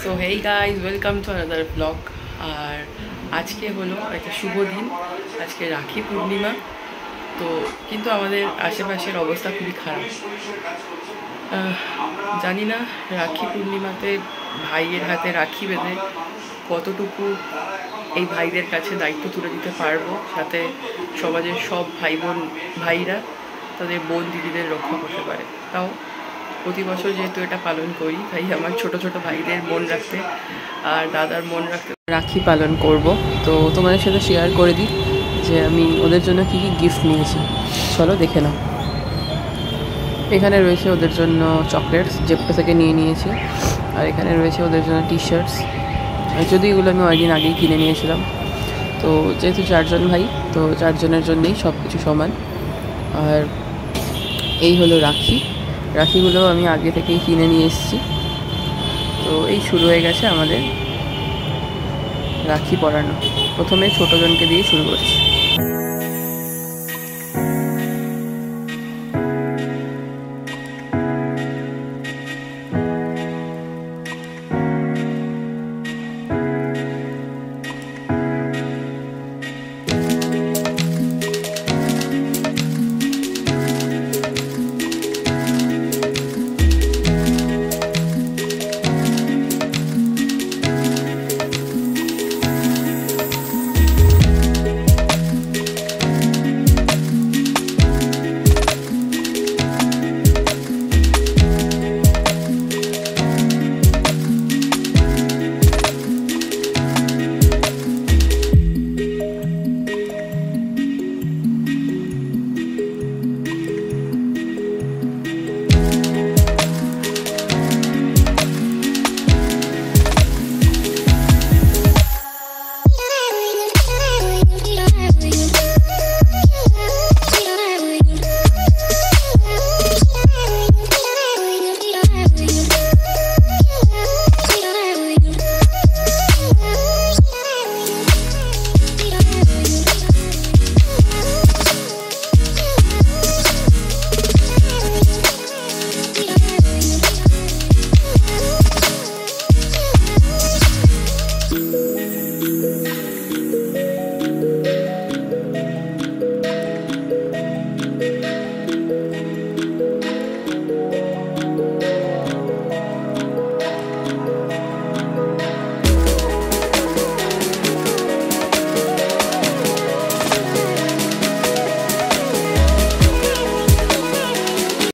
So hey guys, welcome to another blog. আর আজকে হলো একটা শুভ দিন, আজকে রাখি পূর্ণিমা। তো কিন্তু আমাদের আশেপাশের অবস্থা খুবই খারাপ। জানি না রাখি পূর্ণিমাতে ভাইয়ের হাতে রাখি বেঁধে কতটুকু এই ভাইদের কাছে দায়িত্ব তুলে দিতে পারবো, সাথে সমাজের সব ভাইরা তাদের বোন দিদিদের রক্ষা করতে পারে। তাও প্রতি বছর যেহেতু এটা পালন করি, তাই আমার ছোট ছোট ভাইদের মন রাখতে আর দাদার মন রাখতে রাখি পালন করব। তো তোমাদের সাথে শেয়ার করে দিই যে আমি ওদের জন্য কী কী গিফট নিয়েছি। চলো দেখে নাও। এখানে রয়েছে ওদের জন্য চকলেটস, জেপ্টো থেকে নিয়ে নিয়েছি। আর এখানে রয়েছে ওদের জন্য টি শার্টস, যদি এগুলো আমি অনেকদিন আগেই কিনে নিয়েছিলাম। তো যেহেতু 4 জন ভাই, তো 4 জনের জন্যেই সব কিছু সমান। আর এই হলো রাখিগুলো আমি আগে থেকেই কিনে নিয়ে এসেছি। তো এই শুরু হয়ে গেছে আমাদের রাখি পরানো। প্রথমে ছোটো জনকে দিয়ে শুরু করছি।